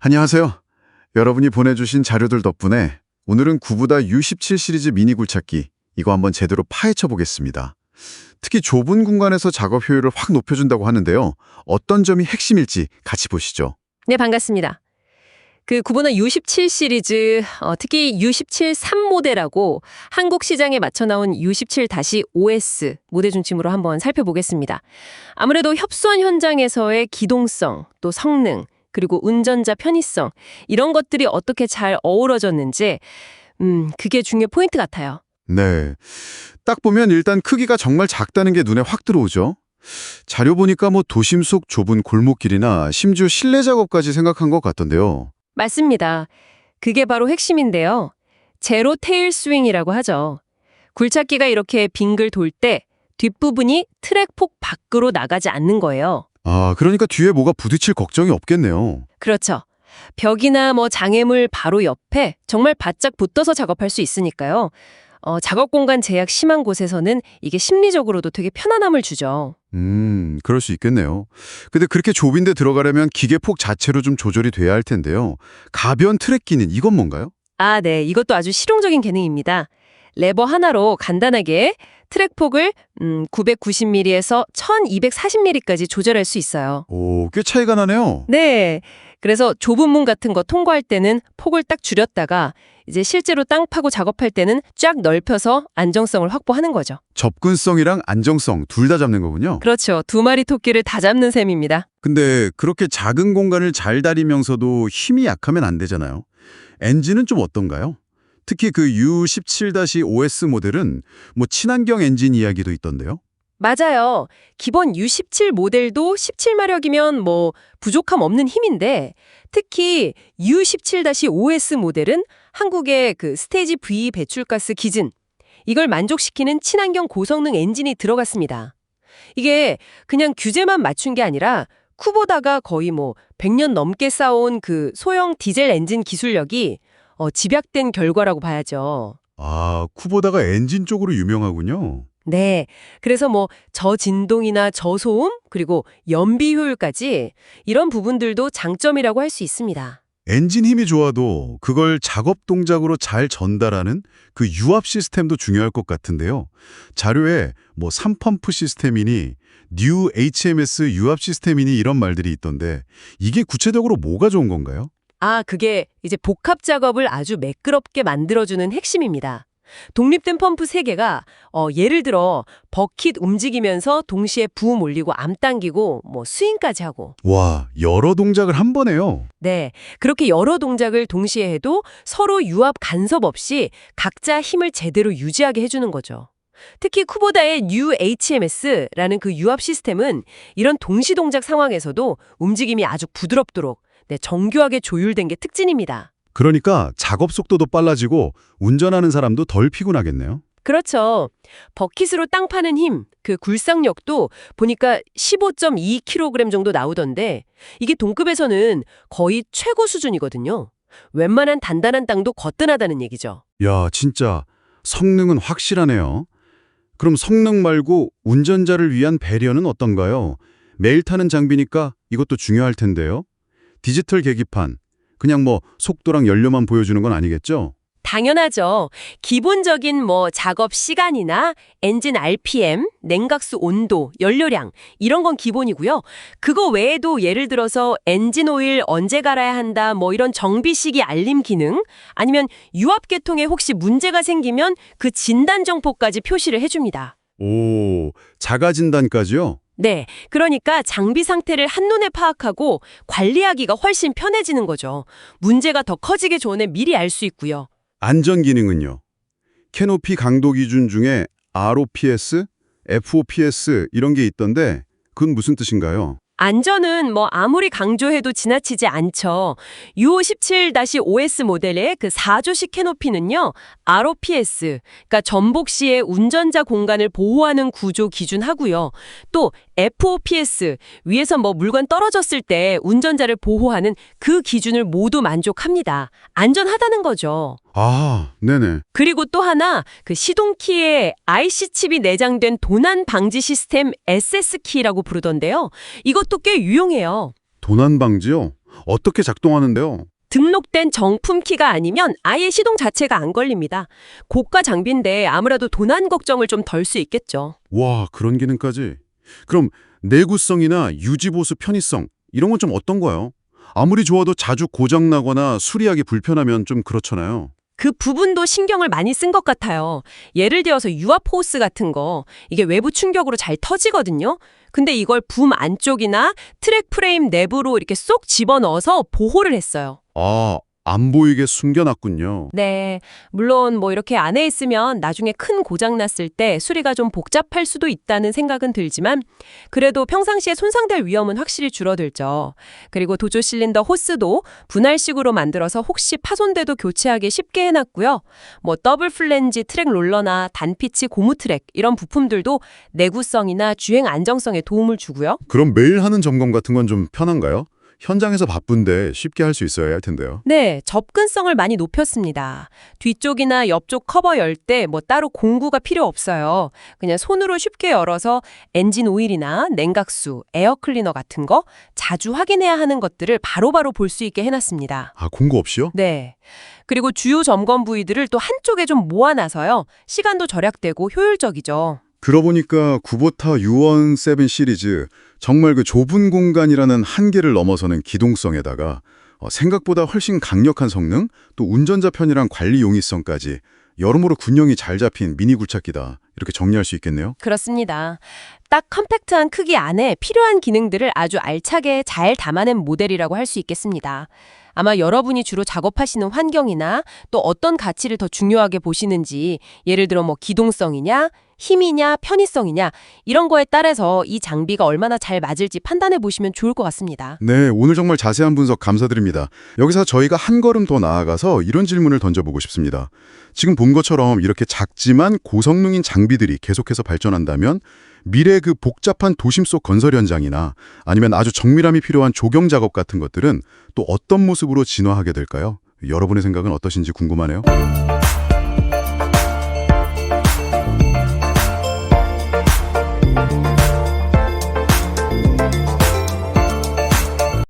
안녕하세요. 여러분이 보내주신 자료들 덕분에 오늘은 구보다 U17 시리즈 미니 굴착기 이거 한번 제대로 파헤쳐 보겠습니다. 특히 좁은 공간에서 작업 효율을 확 높여준다고 하는데요. 어떤 점이 핵심일지 같이 보시죠. 네, 반갑습니다. 그 구보나 U17 시리즈, 특히 U17 3모델하고 한국 시장에 맞춰 나온 U17-OS 모델 중심으로 한번 살펴보겠습니다. 아무래도 협소한 현장에서의 기동성, 또 성능, 그리고 운전자 편의성 이런 것들이 어떻게 잘 어우러졌는지 그게 중요 포인트 같아요. 네. 딱 보면 일단 크기가 정말 작다는 게 눈에 확 들어오죠. 자료 보니까 도심 속 좁은 골목길이나 심지어 실내 작업까지 생각한 것 같던데요. 맞습니다. 그게 바로 핵심인데요. 제로 테일 스윙이라고 하죠. 굴착기가 이렇게 빙글 돌 때 뒷부분이 트랙 폭 밖으로 나가지 않는 거예요. 아, 그러니까 뒤에 뭐가 부딪힐 걱정이 없겠네요. 그렇죠. 벽이나 장애물 바로 옆에 정말 바짝 붙어서 작업할 수 있으니까요. 작업 공간 제약 심한 곳에서는 이게 심리적으로도 되게 편안함을 주죠. 그럴 수 있겠네요. 근데 그렇게 좁은데 들어가려면 기계폭 자체로 좀 조절이 돼야 할 텐데요. 가변 트랙기는 이건 뭔가요? 아, 네. 이것도 아주 실용적인 기능입니다. 레버 하나로 간단하게 트랙 폭을 990mm에서 1240mm까지 조절할 수 있어요. 오, 꽤 차이가 나네요. 네. 그래서 좁은 문 같은 거 통과할 때는 폭을 딱 줄였다가 이제 실제로 땅 파고 작업할 때는 쫙 넓혀서 안정성을 확보하는 거죠. 접근성이랑 안정성 둘 다 잡는 거군요. 그렇죠. 두 마리 토끼를 다 잡는 셈입니다. 근데 그렇게 작은 공간을 잘 다리면서도 힘이 약하면 안 되잖아요. 엔진은 좀 어떤가요? 특히 그 U17-OS 모델은 친환경 엔진 이야기도 있던데요. 맞아요. 기본 U17 모델도 17마력이면 부족함 없는 힘인데 특히 U17-OS 모델은 한국의 그 스테이지 V 배출가스 기준 이걸 만족시키는 친환경 고성능 엔진이 들어갔습니다. 이게 그냥 규제만 맞춘 게 아니라 쿠보다가 거의 100년 넘게 쌓아온 그 소형 디젤 엔진 기술력이 집약된 결과라고 봐야죠. 아, 쿠보다가 엔진 쪽으로 유명하군요. 네. 그래서 저진동이나 저소음, 그리고 연비 효율까지 이런 부분들도 장점이라고 할 수 있습니다. 엔진 힘이 좋아도 그걸 작업 동작으로 잘 전달하는 그 유압 시스템도 중요할 것 같은데요. 자료에 3펌프 시스템이니 뉴 HMS 유압 시스템이니 이런 말들이 있던데 이게 구체적으로 뭐가 좋은 건가요? 아, 그게 이제 복합 작업을 아주 매끄럽게 만들어주는 핵심입니다. 독립된 펌프 3개가 예를 들어 버킷 움직이면서 동시에 부음 올리고 암 당기고 스윙까지 하고 와, 여러 동작을 한 번에요. 네, 그렇게 여러 동작을 동시에 해도 서로 유압 간섭 없이 각자 힘을 제대로 유지하게 해주는 거죠. 특히 쿠보다의 뉴 HMS라는 그 유압 시스템은 이런 동시 동작 상황에서도 움직임이 아주 부드럽도록 정교하게 조율된 게 특징입니다. 그러니까 작업 속도도 빨라지고 운전하는 사람도 덜 피곤하겠네요. 그렇죠. 버킷으로 땅 파는 힘, 그 굴상력도 보니까 15.2kg 정도 나오던데 이게 동급에서는 거의 최고 수준이거든요. 웬만한 단단한 땅도 거뜬하다는 얘기죠. 야, 진짜 성능은 확실하네요. 그럼 성능 말고 운전자를 위한 배려는 어떤가요? 매일 타는 장비니까 이것도 중요할 텐데요. 디지털 계기판, 그냥 속도랑 연료만 보여주는 건 아니겠죠? 당연하죠. 기본적인 작업 시간이나 엔진 RPM, 냉각수 온도, 연료량 이런 건 기본이고요. 그거 외에도 예를 들어서 엔진 오일 언제 갈아야 한다 이런 정비시기 알림 기능 아니면 유압 계통에 혹시 문제가 생기면 그 진단 정보까지 표시를 해줍니다. 오, 자가 진단까지요? 네, 그러니까 장비 상태를 한눈에 파악하고 관리하기가 훨씬 편해지는 거죠. 문제가 더 커지기 전에 미리 알 수 있고요. 안전 기능은요? 캐노피 강도 기준 중에 ROPS, FOPS 이런 게 있던데 그건 무슨 뜻인가요? 안전은 아무리 강조해도 지나치지 않죠. U17-OS 모델의 그 4조식 캐노피는요. ROPS, 그러니까 전복 시에 운전자 공간을 보호하는 구조 기준하고요. 또 FOPS, 위에서 물건 떨어졌을 때 운전자를 보호하는 그 기준을 모두 만족합니다. 안전하다는 거죠. 아, 네네. 그리고 또 하나 그 시동키에 IC칩이 내장된 도난 방지 시스템 SS키라고 부르던데요. 이것도 꽤 유용해요. 도난 방지요? 어떻게 작동하는데요? 등록된 정품 키가 아니면 아예 시동 자체가 안 걸립니다. 고가 장비인데 아무래도 도난 걱정을 좀 덜 수 있겠죠. 와, 그런 기능까지. 그럼 내구성이나 유지보수 편의성 이런 건 좀 어떤가요? 아무리 좋아도 자주 고장나거나 수리하기 불편하면 좀 그렇잖아요. 그 부분도 신경을 많이 쓴 것 같아요. 예를 들어서 유압 호스 같은 거, 이게 외부 충격으로 잘 터지거든요. 근데 이걸 붐 안쪽이나 트랙 프레임 내부로 이렇게 쏙 집어넣어서 보호를 했어요. 아, 안 보이게 숨겨놨군요. 네, 물론 뭐 이렇게 안에 있으면 나중에 큰 고장 났을 때 수리가 좀 복잡할 수도 있다는 생각은 들지만 그래도 평상시에 손상될 위험은 확실히 줄어들죠. 그리고 도조 실린더 호스도 분할식으로 만들어서 혹시 파손돼도 교체하기 쉽게 해놨고요. 뭐 더블 플랜지 트랙 롤러나 단피치 고무 트랙 이런 부품들도 내구성이나 주행 안정성에 도움을 주고요. 그럼 매일 하는 점검 같은 건 좀 편한가요? 현장에서 바쁜데 쉽게 할 수 있어야 할 텐데요. 네, 접근성을 많이 높였습니다. 뒤쪽이나 옆쪽 커버 열 때 뭐 따로 공구가 필요 없어요. 그냥 손으로 쉽게 열어서 엔진 오일이나 냉각수, 에어 클리너 같은 거 자주 확인해야 하는 것들을 바로바로 볼 수 있게 해놨습니다. 아, 공구 없이요? 네. 그리고 주요 점검 부위들을 또 한쪽에 좀 모아놔서요. 시간도 절약되고 효율적이죠. 들어보니까 구보타 U1 7 시리즈 정말 그 좁은 공간이라는 한계를 넘어서는 기동성에다가 생각보다 훨씬 강력한 성능, 또 운전자 편이랑 관리 용이성까지 여러모로 균형이 잘 잡힌 미니 굴착기다. 이렇게 정리할 수 있겠네요. 그렇습니다. 딱 컴팩트한 크기 안에 필요한 기능들을 아주 알차게 잘 담아낸 모델이라고 할 수 있겠습니다. 아마 여러분이 주로 작업하시는 환경이나 또 어떤 가치를 더 중요하게 보시는지, 예를 들어 뭐 기동성이냐, 힘이냐, 편의성이냐 이런 거에 따라서 이 장비가 얼마나 잘 맞을지 판단해 보시면 좋을 것 같습니다. 네, 오늘 정말 자세한 분석 감사드립니다. 여기서 저희가 한 걸음 더 나아가서 이런 질문을 던져보고 싶습니다. 지금 본 것처럼 이렇게 작지만 고성능인 장비들이 계속해서 발전한다면 미래 그 복잡한 도심 속 건설 현장이나 아니면 아주 정밀함이 필요한 조경 작업 같은 것들은 또 어떤 모습으로 진화하게 될까요? 여러분의 생각은 어떠신지 궁금하네요.